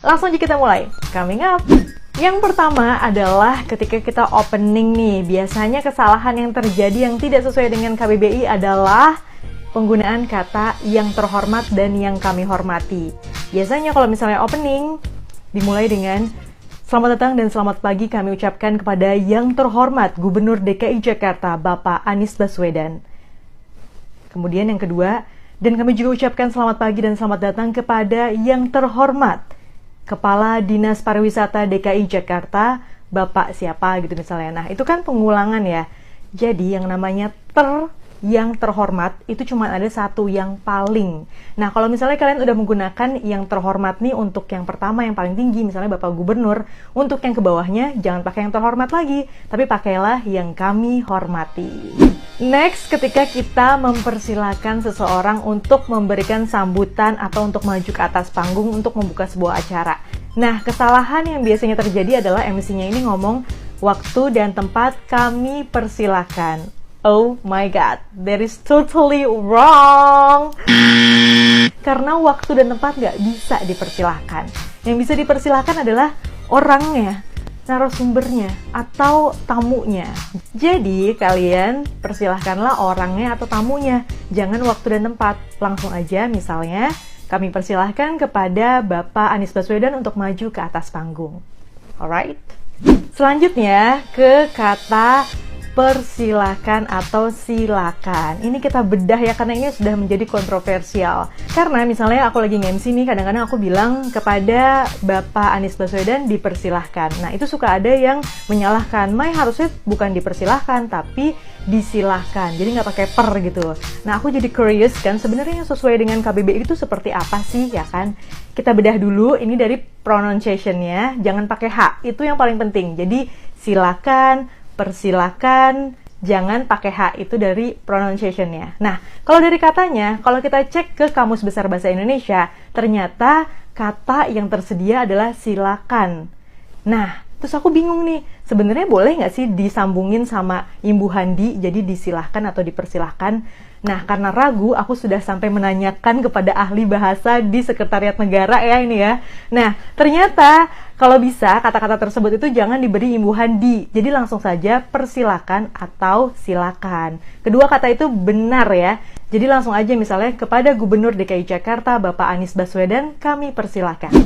Langsung aja kita mulai. Coming up. Yang pertama adalah ketika kita opening nih, biasanya kesalahan yang terjadi yang tidak sesuai dengan KBBI adalah penggunaan kata yang terhormat dan yang kami hormati. Biasanya kalau misalnya opening, dimulai dengan selamat datang dan selamat pagi kami ucapkan kepada yang terhormat Gubernur DKI Jakarta, Bapak Anies Baswedan. Kemudian yang kedua, dan kami juga ucapkan selamat pagi dan selamat datang kepada yang terhormat Kepala Dinas Pariwisata DKI Jakarta, Bapak siapa gitu misalnya. Nah, itu kan pengulangan ya. Jadi yang namanya yang terhormat itu cuma ada satu yang paling. Nah, kalau misalnya kalian udah menggunakan yang terhormat nih untuk yang pertama yang paling tinggi, misalnya Bapak Gubernur, untuk yang ke bawahnya jangan pakai yang terhormat lagi, tapi pakailah yang kami hormati. Next, ketika kita mempersilahkan seseorang untuk memberikan sambutan atau untuk maju ke atas panggung untuk membuka sebuah acara. Nah, kesalahan yang biasanya terjadi adalah MC-nya ini ngomong waktu dan tempat kami persilahkan. Oh my god, that is totally wrong. Karena waktu dan tempat nggak bisa dipersilahkan. Yang bisa dipersilahkan adalah orangnya, narasumbernya, atau tamunya. Jadi kalian persilahkanlah orangnya atau tamunya. Jangan waktu dan tempat. Langsung aja misalnya, kami persilahkan kepada Bapak Anies Baswedan untuk maju ke atas panggung. Alright? Selanjutnya ke kata persilahkan atau silakan. Ini kita bedah ya, karena ini sudah menjadi kontroversial. Karena misalnya aku lagi nge-MC nih, kadang-kadang aku bilang kepada Bapak Anies Baswedan dipersilahkan. Nah, itu suka ada yang menyalahkan. Mai harusnya bukan dipersilahkan, tapi disilahkan. Jadi nggak pakai per gitu. Nah, aku jadi curious kan, sebenarnya yang sesuai dengan KBBI itu seperti apa sih, ya kan? Kita bedah dulu, ini dari pronunciation-nya. Jangan pakai H, itu yang paling penting. Jadi, silakan, persilakan, jangan pakai H, itu dari pronunciation-nya. Nah, kalau dari katanya, kalau kita cek ke Kamus Besar Bahasa Indonesia, ternyata kata yang tersedia adalah silakan. Nah, terus aku bingung nih, sebenarnya boleh nggak sih disambungin sama imbuhan di, jadi disilahkan atau dipersilahkan? Nah, karena ragu, aku sudah sampai menanyakan kepada ahli bahasa di Sekretariat Negara ya ini ya. Nah, ternyata kalau bisa kata-kata tersebut itu jangan diberi imbuhan di. Jadi langsung saja persilakan atau silakan. Kedua kata itu benar ya. Jadi langsung aja misalnya kepada Gubernur DKI Jakarta Bapak Anies Baswedan kami persilakan.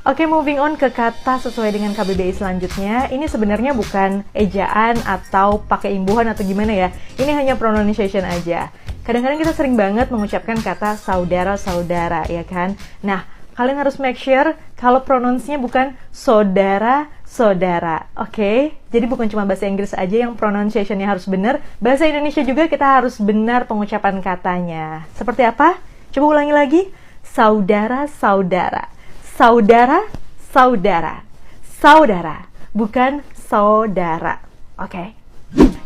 Oke, moving on ke kata sesuai dengan KBBI selanjutnya. Ini sebenarnya bukan ejaan atau pakai imbuhan atau gimana ya. Ini hanya pronunciation aja. Kadang-kadang kita sering banget mengucapkan kata saudara-saudara, ya kan? Nah, kalian harus make sure kalau pronounce-nya bukan saudara-saudara, oke? Jadi bukan cuma bahasa Inggris aja yang pronunciation-nya harus benar, bahasa Indonesia juga kita harus benar pengucapan katanya. Seperti apa? Coba ulangi lagi. Saudara-saudara. Saudara-saudara. Saudara, bukan saudara, oke?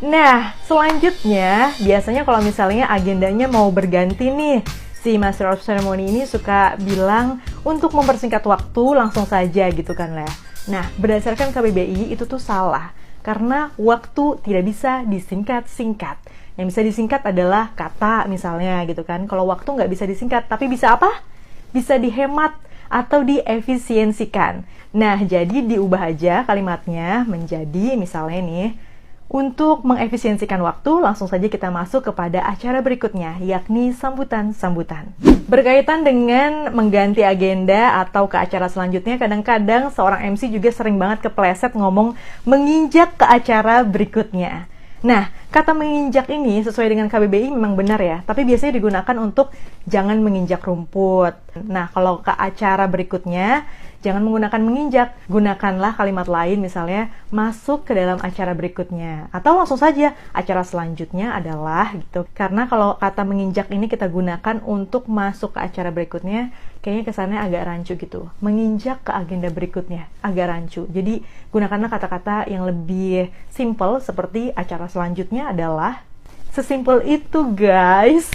Nah, selanjutnya, biasanya kalau misalnya agendanya mau berganti nih, si Master of Ceremony ini suka bilang untuk mempersingkat waktu langsung saja gitu kan lah. Nah, berdasarkan KBBI itu tuh salah, karena waktu tidak bisa disingkat-singkat. Yang bisa disingkat adalah kata misalnya gitu kan. Kalau waktu nggak bisa disingkat, tapi bisa apa? Bisa dihemat atau diefisiensikan. Nah, jadi diubah aja kalimatnya menjadi misalnya nih, untuk mengefisiensikan waktu, langsung saja kita masuk kepada acara berikutnya, yakni sambutan-sambutan. Berkaitan dengan mengganti agenda atau ke acara selanjutnya, kadang-kadang seorang MC juga sering banget kepleset ngomong menginjak ke acara berikutnya. Nah, kata menginjak ini sesuai dengan KBBI memang benar ya, tapi biasanya digunakan untuk jangan menginjak rumput. Nah, kalau ke acara berikutnya, jangan menggunakan menginjak, gunakanlah kalimat lain misalnya masuk ke dalam acara berikutnya. Atau langsung saja, acara selanjutnya adalah gitu. Karena kalau kata menginjak ini kita gunakan untuk masuk ke acara berikutnya, kayaknya kesannya agak rancu gitu. Menginjak ke agenda berikutnya, agak rancu. Jadi gunakanlah kata-kata yang lebih simple seperti acara selanjutnya adalah. Sesimpel itu guys.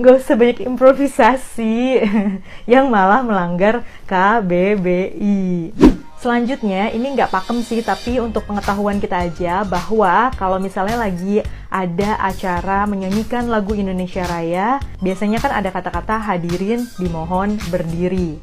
Gak usah banyak improvisasi yang malah melanggar KBBI. Selanjutnya, ini nggak pakem sih, tapi untuk pengetahuan kita aja bahwa kalau misalnya lagi ada acara menyanyikan lagu Indonesia Raya, biasanya kan ada kata-kata hadirin dimohon berdiri.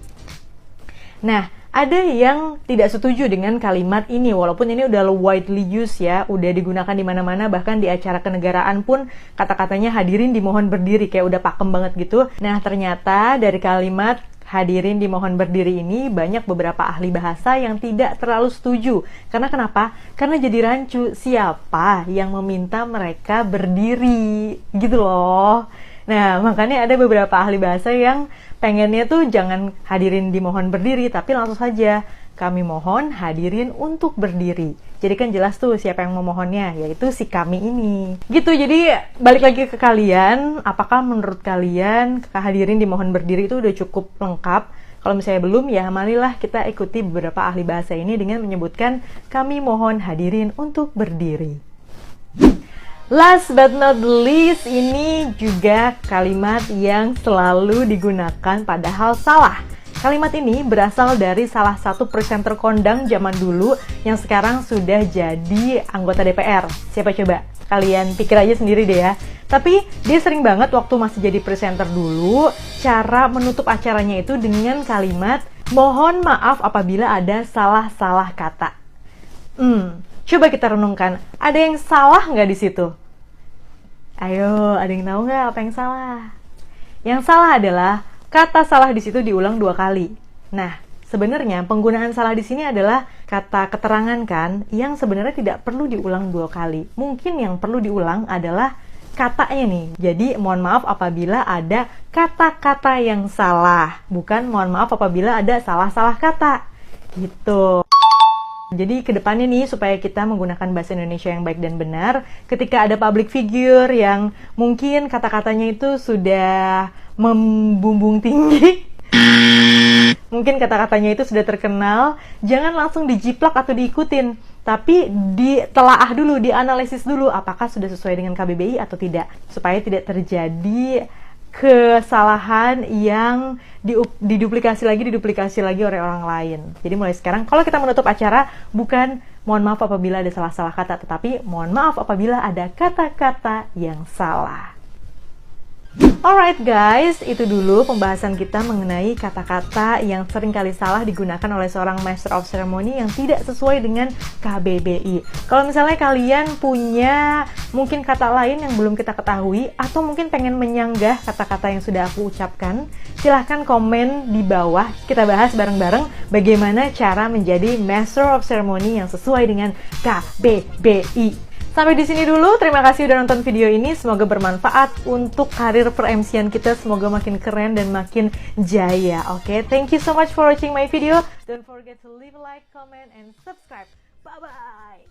Nah, Ada yang tidak setuju dengan kalimat ini, walaupun ini udah widely used ya, udah digunakan di mana-mana, bahkan di acara kenegaraan pun kata-katanya hadirin dimohon berdiri, kayak udah pakem banget gitu. Nah, ternyata dari kalimat hadirin dimohon berdiri ini banyak beberapa ahli bahasa yang tidak terlalu setuju. Karena kenapa? Karena jadi rancu, siapa yang meminta mereka berdiri gitu loh. Nah, makanya ada beberapa ahli bahasa yang pengennya tuh jangan hadirin dimohon berdiri, tapi langsung saja kami mohon hadirin untuk berdiri. Jadi kan jelas tuh siapa yang memohonnya, yaitu si kami ini. Gitu, jadi balik lagi ke kalian, apakah menurut kalian hadirin dimohon berdiri itu udah cukup lengkap? Kalau misalnya belum, ya marilah kita ikuti beberapa ahli bahasa ini dengan menyebutkan kami mohon hadirin untuk berdiri. Last but not least, ini juga kalimat yang selalu digunakan padahal salah. Kalimat ini berasal dari salah satu presenter kondang zaman dulu yang sekarang sudah jadi anggota DPR. Siapa coba? Kalian pikir aja sendiri deh ya. Tapi dia sering banget waktu masih jadi presenter dulu, cara menutup acaranya itu dengan kalimat mohon maaf apabila ada salah-salah kata. Coba kita renungkan, ada yang salah nggak di situ? Ayo, ada yang tahu nggak apa yang salah? Yang salah adalah kata salah di situ diulang 2 kali. Nah, sebenarnya penggunaan salah di sini adalah kata keterangan kan, yang sebenarnya tidak perlu diulang 2 kali. Mungkin yang perlu diulang adalah katanya nih. Jadi, mohon maaf apabila ada kata-kata yang salah. Bukan mohon maaf apabila ada salah-salah kata. Gitu. Jadi kedepannya nih, supaya kita menggunakan bahasa Indonesia yang baik dan benar, ketika ada public figure yang mungkin kata-katanya itu sudah membumbung tinggi, mungkin kata-katanya itu sudah terkenal, jangan langsung dijiplak atau diikutin, tapi ditelaah dulu, dianalisis dulu apakah sudah sesuai dengan KBBI atau tidak, supaya tidak terjadi kesalahan yang diduplikasi lagi oleh orang lain. Jadi mulai sekarang kalau kita menutup acara, bukan mohon maaf apabila ada salah-salah kata, tetapi mohon maaf apabila ada kata-kata yang salah. Alright guys, itu dulu pembahasan kita mengenai kata-kata yang sering kali salah digunakan oleh seorang Master of Ceremony yang tidak sesuai dengan KBBI. Kalau misalnya kalian punya mungkin kata lain yang belum kita ketahui, atau mungkin pengen menyanggah kata-kata yang sudah aku ucapkan, silahkan komen di bawah, kita bahas bareng-bareng bagaimana cara menjadi Master of Ceremony yang sesuai dengan KBBI. Sampai di sini dulu, terima kasih udah nonton video ini, semoga bermanfaat untuk karir per-MC-an kita, semoga makin keren dan makin jaya. Oke, thank you so much for watching my video. Don't forget to leave a like, comment, and subscribe. Bye-bye!